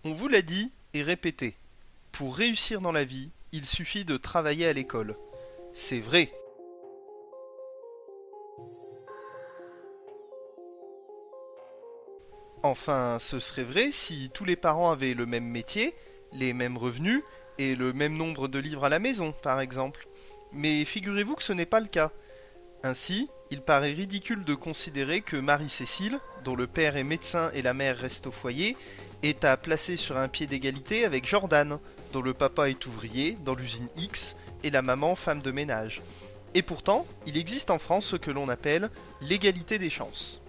On vous l'a dit et répété. Pour réussir dans la vie, il suffit de travailler à l'école. C'est vrai. Enfin, ce serait vrai si tous les parents avaient le même métier, les mêmes revenus et le même nombre de livres à la maison, par exemple. Mais figurez-vous que ce n'est pas le cas. Ainsi, il paraît ridicule de considérer que Marie-Cécile, dont le père est médecin et la mère reste au foyer, est à placer sur un pied d'égalité avec Jordan, dont le papa est ouvrier dans l'usine X et la maman femme de ménage. Et pourtant, il existe en France ce que l'on appelle l'égalité des chances.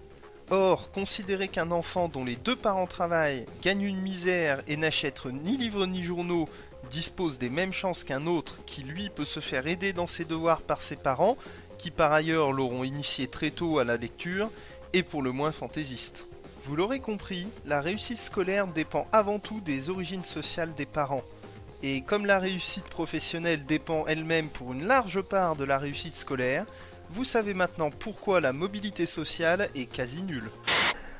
Or, considérer qu'un enfant dont les deux parents travaillent, gagne une misère et n'achète ni livres ni journaux dispose des mêmes chances qu'un autre qui lui peut se faire aider dans ses devoirs par ses parents, qui par ailleurs l'auront initié très tôt à la lecture, est pour le moins fantaisiste. Vous l'aurez compris, la réussite scolaire dépend avant tout des origines sociales des parents. Et comme la réussite professionnelle dépend elle-même pour une large part de la réussite scolaire, vous savez maintenant pourquoi la mobilité sociale est quasi nulle.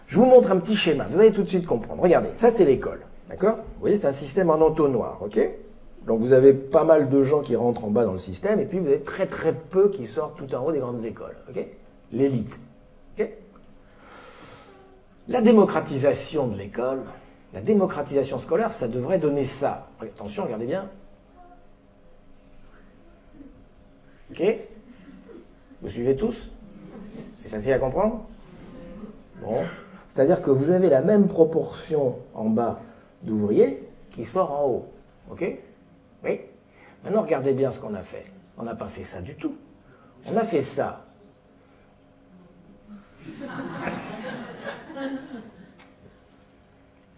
Je vous montre un petit schéma, vous allez tout de suite comprendre. Regardez, ça c'est l'école, d'accord? Vous voyez, c'est un système en entonnoir, ok? Donc vous avez pas mal de gens qui rentrent en bas dans le système, et puis vous avez très très peu qui sortent tout en haut des grandes écoles, ok? L'élite, ok? La démocratisation de l'école, la démocratisation scolaire, ça devrait donner ça. Attention, regardez bien. Ok? Vous suivez tous? C'est facile à comprendre? Bon. C'est-à-dire que vous avez la même proportion en bas d'ouvriers qui sort en haut. Ok? Oui? Maintenant, regardez bien ce qu'on a fait. On n'a pas fait ça du tout. On a fait ça.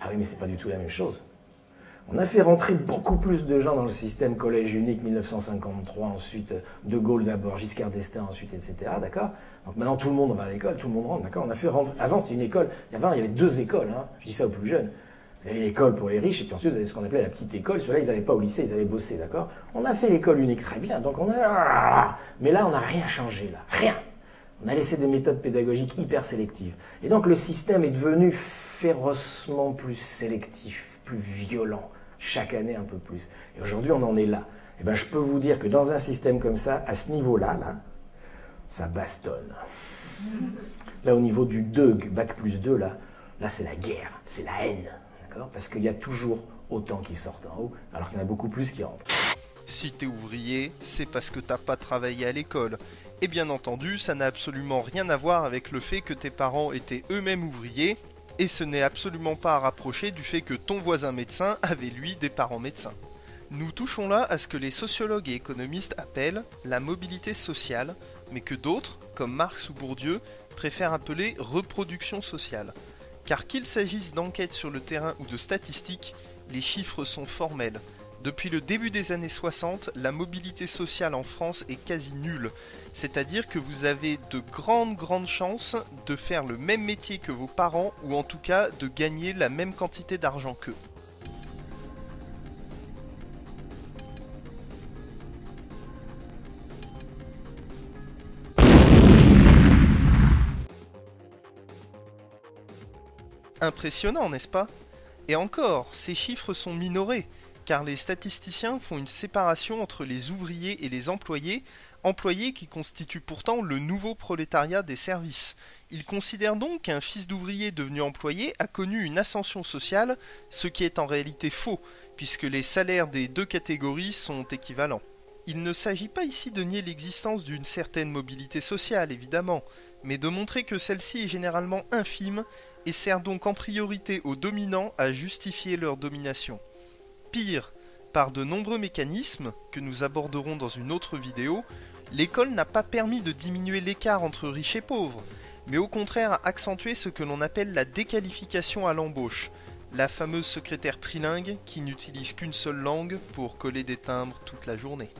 Ah oui, mais c'est pas du tout la même chose. On a fait rentrer beaucoup plus de gens dans le système collège unique 1953, ensuite De Gaulle d'abord, Giscard d'Estaing ensuite, etc. D'accord? Donc maintenant tout le monde va à l'école, tout le monde rentre, d'accord? On a fait rentrer. Avant c'était une école, il y avait deux écoles, hein. Je dis ça aux plus jeunes. Vous avez l'école pour les riches, et puis ensuite vous avez ce qu'on appelait la petite école. Ceux-là, ils n'allaient pas au lycée, ils avaient bossé, d'accord? On a fait l'école unique, très bien, donc on a. Mais là, on n'a rien changé, là. Rien! On a laissé des méthodes pédagogiques hyper sélectives. Et donc le système est devenu férocement plus sélectif, plus violent. Chaque année un peu plus. Et aujourd'hui, on en est là. Et ben, je peux vous dire que dans un système comme ça, à ce niveau-là, là, ça bastonne. Là, au niveau du 2, bac plus 2, là c'est la guerre, c'est la haine. D'accord? Parce qu'il y a toujours autant qui sortent en haut, alors qu'il y en a beaucoup plus qui rentrent. Si t'es ouvrier, c'est parce que t'as pas travaillé à l'école. Et bien entendu, ça n'a absolument rien à voir avec le fait que tes parents étaient eux-mêmes ouvriers, et ce n'est absolument pas à rapprocher du fait que ton voisin médecin avait lui des parents médecins. Nous touchons là à ce que les sociologues et économistes appellent la mobilité sociale, mais que d'autres, comme Marx ou Bourdieu, préfèrent appeler reproduction sociale. Car qu'il s'agisse d'enquêtes sur le terrain ou de statistiques, les chiffres sont formels. Depuis le début des années 60, la mobilité sociale en France est quasi nulle. C'est-à-dire que vous avez de grandes chances de faire le même métier que vos parents, ou en tout cas de gagner la même quantité d'argent qu'eux. Impressionnant, n'est-ce pas? Et encore, ces chiffres sont minorés, car les statisticiens font une séparation entre les ouvriers et les employés, employés qui constituent pourtant le nouveau prolétariat des services. Ils considèrent donc qu'un fils d'ouvrier devenu employé a connu une ascension sociale, ce qui est en réalité faux, puisque les salaires des deux catégories sont équivalents. Il ne s'agit pas ici de nier l'existence d'une certaine mobilité sociale, évidemment, mais de montrer que celle-ci est généralement infime et sert donc en priorité aux dominants à justifier leur domination. Pire, par de nombreux mécanismes, que nous aborderons dans une autre vidéo, l'école n'a pas permis de diminuer l'écart entre riches et pauvres, mais au contraire a accentué ce que l'on appelle la déqualification à l'embauche, la fameuse secrétaire trilingue qui n'utilise qu'une seule langue pour coller des timbres toute la journée.